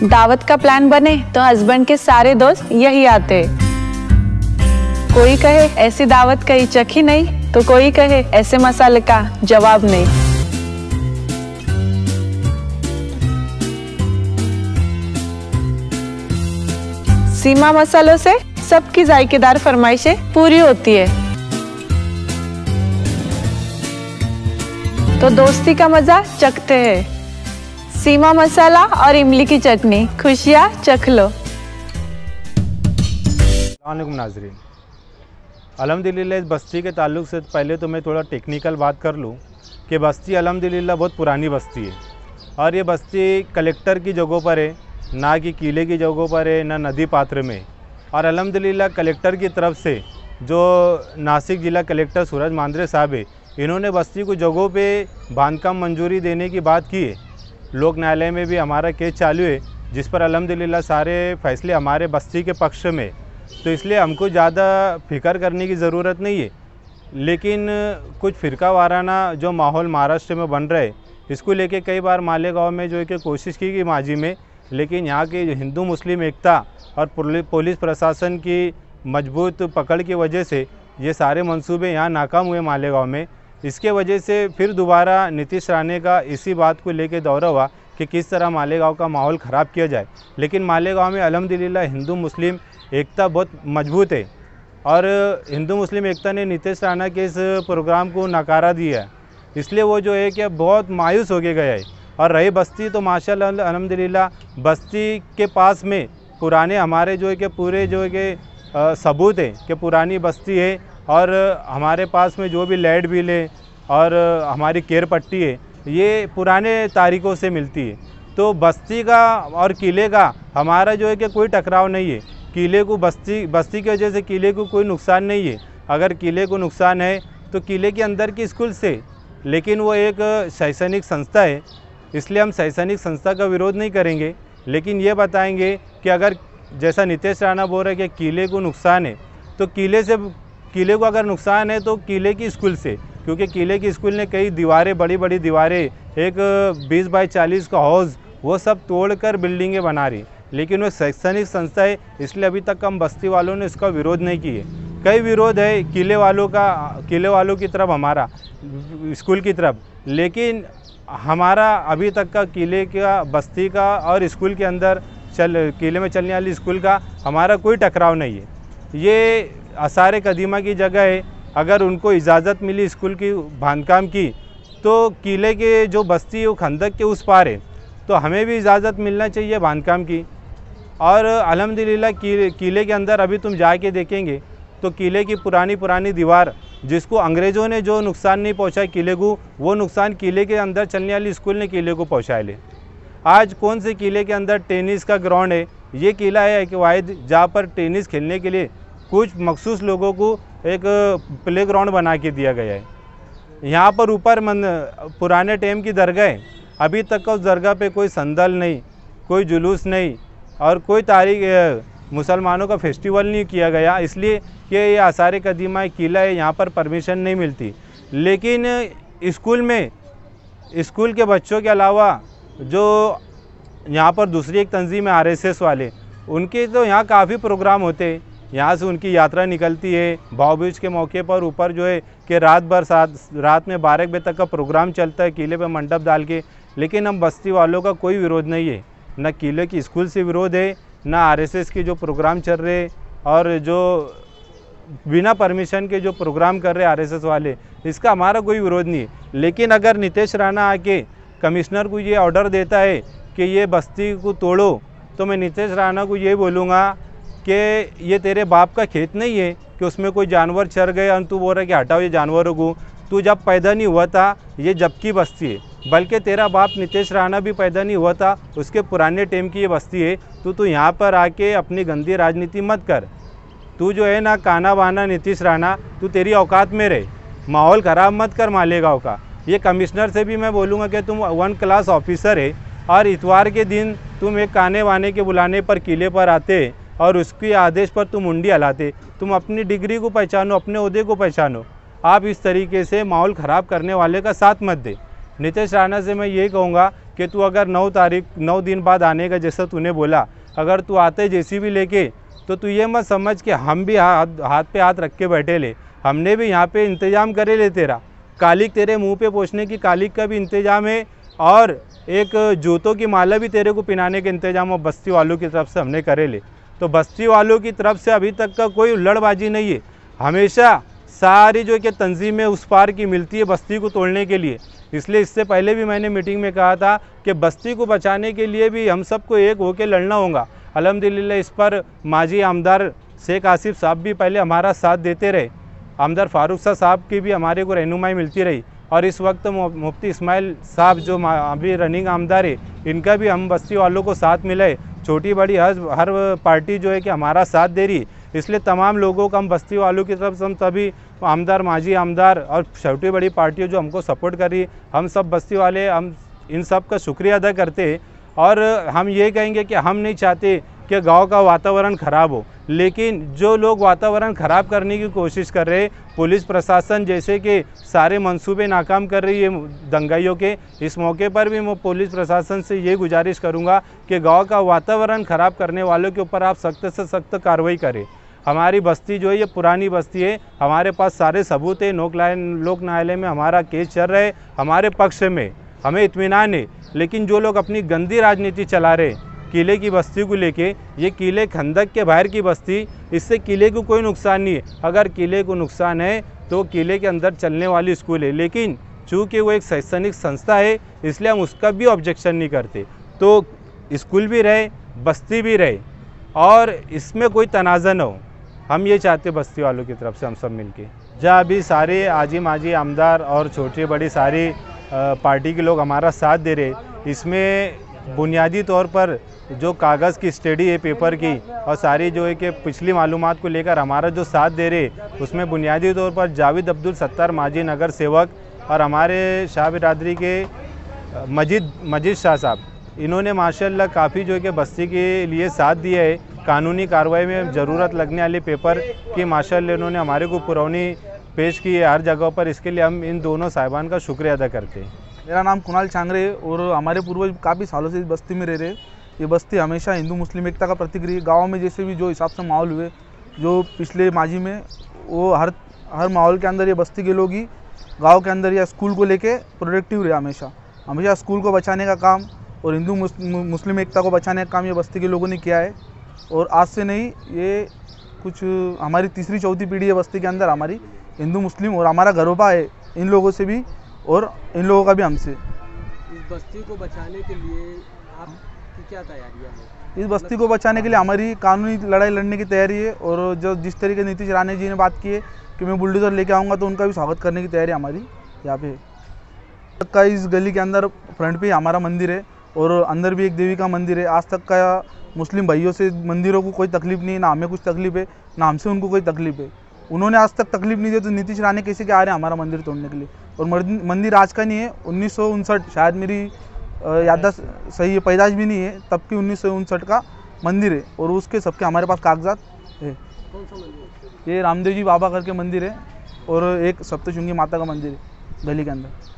दावत का प्लान बने तो हस्बैंड के सारे दोस्त यही आते। कोई कहे ऐसी दावत कहीं चखी नहीं, तो कोई कहे ऐसे मसाले का जवाब नहीं। सीमा मसालों से सबकी जायकेदार फरमाइशें पूरी होती है। तो दोस्ती का मजा चखते हैं। सीमा मसाला और इमली की चटनी, खुशियाँ चख लो। अस्सलामुअलैकुम नाज़रीन, अल्हम्दुलिल्लाह इस बस्ती के ताल्लुक़ से पहले तो मैं थोड़ा टेक्निकल बात कर लूँ कि बस्ती अल्हम्दुलिल्लाह बहुत पुरानी बस्ती है और ये बस्ती कलेक्टर की जगहों पर है, ना कि किले की जगहों पर है, ना नदी पात्र में। और अल्हम्दुलिल्लाह कलेक्टर की तरफ से जो नासिक ज़िला कलेक्टर सूरज मांद्रे साहब है, इन्होंने बस्ती को जगहों पे बांधकाम मंजूरी देने की बात की है। लोक न्यायालय में भी हमारा केस चालू है, जिस पर अल्हम्दुलिल्लाह सारे फैसले हमारे बस्ती के पक्ष में। तो इसलिए हमको ज़्यादा फिक्र करने की ज़रूरत नहीं है। लेकिन कुछ फ़िरका वाराना जो माहौल महाराष्ट्र में बन रहा है, इसको लेके कई बार मालेगांव में जो है कि कोशिश की गई माजी में, लेकिन यहाँ की हिंदू मुस्लिम एकता और पुलिस प्रशासन की मजबूत पकड़ की वजह से ये सारे मंसूबे यहाँ नाकाम हुए मालेगांव में। इसके वजह से फिर दोबारा नीतीश राणे का इसी बात को लेकर दौरा हुआ कि किस तरह मालेगांव का माहौल ख़राब किया जाए। लेकिन मालेगांव में अल्हम्दुलिल्लाह हिंदू मुस्लिम एकता बहुत मजबूत है और हिंदू मुस्लिम एकता ने नीतीश राणे के इस प्रोग्राम को नकारा दिया है। इसलिए वो जो है कि बहुत मायूस हो के गया है। और रही बस्ती तो माशाल्लाह अल्हम्दुलिल्लाह बस्ती के पास में पुराने हमारे जो है कि पूरे जो है कि सबूत है कि पुरानी बस्ती है और हमारे पास में जो भी लाइट बिल है और हमारी केयर पट्टी है, ये पुराने तारीखों से मिलती है। तो बस्ती का और किले का हमारा जो है कि कोई टकराव नहीं है। किले को बस्ती की वजह से किले को कोई नुकसान नहीं है। अगर किले को नुकसान है तो किले के अंदर की स्कूल से, लेकिन वो एक शैक्षणिक संस्था है, इसलिए हम शैक्षणिक संस्था का विरोध नहीं करेंगे। लेकिन ये बताएंगे कि अगर जैसा नीतीश राणा बोल रहे हैं कि किले को नुकसान है, तो किले को अगर नुकसान है तो किले की स्कूल से, क्योंकि किले की स्कूल ने कई दीवारें, बड़ी बड़ी दीवारें, एक 20 बाई 40 का हौज़, वो सब तोड़कर बिल्डिंगें बना रही। लेकिन वो शैक्षणिक संस्था है, इसलिए अभी तक हम बस्ती वालों ने इसका विरोध नहीं किए। कई विरोध है किले वालों की तरफ, हमारा स्कूल की तरफ, लेकिन हमारा अभी तक का किले का, बस्ती का और स्कूल के अंदर किले में चलने वाली स्कूल का हमारा कोई टकराव नहीं है। ये आसार कदीमा की जगह है। अगर उनको इजाज़त मिली स्कूल की बांधकाम की, तो किले के जो बस्ती है वो खंदक के उस पार है, तो हमें भी इजाज़त मिलना चाहिए बांधकाम की। और अल्हम्दुलिल्लाह किले के अंदर अभी तुम जाके देखेंगे तो किले की पुरानी दीवार, जिसको अंग्रेज़ों ने जो नुकसान नहीं पहुंचाया किले को, वो नुकसान किले के अंदर चलने वाली स्कूल ने किले को पहुँचाए ले। आज कौन से किले के अंदर टेनिस का ग्राउंड है? ये किला है कि वाहिद जहाँ पर टेनिस खेलने के लिए कुछ मखसूस लोगों को एक प्ले ग्राउंड बना के दिया गया है। यहाँ पर ऊपर पुराने टाइम की दरगाह है, अभी तक का उस दरगाह पे कोई संदल नहीं, कोई जुलूस नहीं और कोई तारीख मुसलमानों का फेस्टिवल नहीं किया गया, इसलिए कि ये आसार कदीमा किला है, यहाँ पर परमिशन नहीं मिलती। लेकिन स्कूल के बच्चों के अलावा जो यहाँ पर दूसरी एक तंजीम है RSS वाले, उनके तो यहाँ काफ़ी प्रोग्राम होते हैं। यहाँ से उनकी यात्रा निकलती है भाव-बीज के मौके पर। ऊपर जो है कि रात में 12 बजे तक का प्रोग्राम चलता है किले पे मंडप डाल के। लेकिन हम बस्ती वालों का कोई विरोध नहीं है, न किले की स्कूल से विरोध है, न RSS के जो प्रोग्राम चल रहे और जो बिना परमिशन के जो प्रोग्राम कर रहे RSS वाले, इसका हमारा कोई विरोध नहीं है। लेकिन अगर नीतीश राणा आके कमिश्नर को ये ऑर्डर देता है कि ये बस्ती को तोड़ो, तो मैं नीतीश राणा को ये बोलूँगा कि ये तेरे बाप का खेत नहीं है कि उसमें कोई जानवर चर गए और तू बोल रहा है कि हटाओ ये जानवरों को। तू जब पैदा नहीं हुआ था ये जब की बस्ती है, बल्कि तेरा बाप नीतीश राणा भी पैदा नहीं हुआ था, उसके पुराने टाइम की ये बस्ती है। तू यहाँ पर आके अपनी गंदी राजनीति मत कर। तू जो है ना काना बाना नीतीश राणा, तू तेरी औकात में रहे, माहौल ख़राब मत कर मालेगांव का। ये कमिश्नर से भी मैं बोलूँगा कि तुम 1 क्लास ऑफिसर है और इतवार के दिन तुम एक काने वाने के बुलाने पर किले पर आते और उसके आदेश पर तुम मुंडी हलाते। तुम अपनी डिग्री को पहचानो, अपने ओहदे को पहचानो। आप इस तरीके से माहौल ख़राब करने वाले का साथ मत दे। नीतीश राणा से मैं यही कहूँगा कि तू अगर 9 दिन बाद आने का जैसा तूने बोला, अगर तू आते जेसीबी लेके तो तू ये मत समझ कि हम भी हाथ पे हाथ रख के बैठे ले। हमने भी यहाँ पे इंतज़ाम करे ले, तेरा कालिक तेरे मुंह पे पोंछने की कालिक का भी इंतज़ाम है और एक जूतों की माला भी तेरे को पहनाने के इंतज़ाम और बस्ती वालों की तरफ से हमने करे ले। तो बस्ती वालों की तरफ से अभी तक का कोई उल्लड़बाजी नहीं है। हमेशा सारी जो कि तंजीमें उस पार की मिलती है बस्ती को तोड़ने के लिए। इसलिए इससे पहले भी मैंने मीटिंग में कहा था कि बस्ती को बचाने के लिए भी हम सबको एक होकर लड़ना होगा। अल्हम्दुलिल्लाह इस पर माजी आमदार शेख आसिफ साहब भी पहले हमारा साथ देते रहे, आमदार फारूक साहब की भी हमारे को रहनुमाई मिलती रही और इस वक्त मुफ्ती इस्माइल साहब जो अभी रनिंग आमदार है, इनका भी हम बस्ती वालों को साथ मिले। छोटी बड़ी हर पार्टी जो है कि हमारा साथ दे रही, इसलिए तमाम लोगों का हम बस्ती वालों की तरफ से हम सभी आमदार माजी आमदार और छोटी बड़ी पार्टियों जो हमको सपोर्ट कर रही, हम सब बस्ती वाले हम इन सब का शुक्रिया अदा करते हैं। और हम ये कहेंगे कि हम नहीं चाहते कि गांव का वातावरण ख़राब हो, लेकिन जो लोग वातावरण ख़राब करने की कोशिश कर रहे, पुलिस प्रशासन जैसे कि सारे मंसूबे नाकाम कर रही है दंगाइयों के, इस मौके पर भी मैं पुलिस प्रशासन से ये गुजारिश करूंगा कि गांव का वातावरण ख़राब करने वालों के ऊपर आप सख्त से सख्त कार्रवाई करें। हमारी बस्ती जो है ये पुरानी बस्ती है, हमारे पास सारे सबूत है, लोक न्यायालय में हमारा केस चल रहा है, हमारे पक्ष में हमें इत्मीनान है। लेकिन जो लोग अपनी गंदी राजनीति चला रहे किले की बस्ती को लेके, ये किले खंदक के बाहर की बस्ती, इससे किले को कोई नुकसान नहीं है। अगर किले को नुकसान है तो किले के अंदर चलने वाली स्कूल है, लेकिन चूँकि वो एक शैक्षणिक संस्था है इसलिए हम उसका भी ऑब्जेक्शन नहीं करते। तो स्कूल भी रहे, बस्ती भी रहे और इसमें कोई तनाज़ा न हो, हम ये चाहते बस्ती वालों की तरफ से हम सब मिलके। जहाँ अभी सारे आजी माजी आमदार और छोटी बड़ी सारी पार्टी के लोग हमारा साथ दे रहे, इसमें बुनियादी तौर पर जो कागज़ की स्टडी है पेपर की और सारी जो है कि पिछली मालूमात को लेकर हमारा जो साथ दे रहे, उसमें बुनियादी तौर पर जावेद अब्दुल सत्तार माजी नगर सेवक और हमारे शाह बिरादरी के मजिद शाह साहब, इन्होंने माशाल्लाह काफ़ी जो है कि बस्ती के लिए साथ दिया है। कानूनी कार्रवाई में ज़रूरत लगने वाले पेपर की माशाल्लाह इन्होंने हमारे को पुरौनी पेश की है हर जगह पर। इसके लिए हम इन दोनों साहिबान का शुक्रिया अदा करते हैं। मेरा नाम कुणाल चांगरे है और हमारे पूर्वज काफ़ी सालों से इस बस्ती में रह रहे। ये बस्ती हमेशा हिंदू मुस्लिम एकता का प्रतीक रही। गाँव में जैसे भी जो हिसाब से माहौल हुए जो पिछले माजी में, वो हर माहौल के अंदर ये बस्ती के लोग ही गाँव के अंदर या स्कूल को लेके प्रोडक्टिव रहे। हमेशा स्कूल को बचाने का काम और हिंदू मुस्लिम एकता को बचाने का काम ये बस्ती के लोगों ने किया है। और आज से नहीं, ये कुछ हमारी तीसरी चौथी पीढ़ी है बस्ती के अंदर हमारी हिंदू मुस्लिम, और हमारा गरोबा है इन लोगों से भी और इन लोगों का भी हमसे। इस बस्ती को बचाने के लिए आपकी क्या तैयारियां हैं? इस बस्ती को बचाने के लिए हमारी कानूनी लड़ाई लड़ने की तैयारी है। और जो जिस तरीके नीतीश राणे जी ने बात की है कि मैं बुलडोज़र लेके आऊँगा, तो उनका भी स्वागत करने की तैयारी हमारी यहाँ पे है। इस गली के अंदर फ्रंट पे हमारा मंदिर है और अंदर भी एक देवी का मंदिर है। आज तक का मुस्लिम भाइयों से मंदिरों को कोई तकलीफ़ नहीं है, ना हमें कुछ तकलीफ़ है ना हमसे उनको कोई तकलीफ़ है। उन्होंने आज तक तकलीफ़ नहीं दी, तो नीतीश राणे कैसे क्या आ रहे हैं हमारा मंदिर तोड़ने के लिए। और मंदिर आज का नहीं है, 1959, शायद मेरी याददाश्त सही है, पैदाश भी नहीं है, तब की 1959 का मंदिर है। और उसके सबके हमारे पास कागजात है। कौन सा मंदिर? ये रामदेव जी बाबा करके मंदिर है और एक सप्तशृंगी माता का मंदिर है गली के अंदर।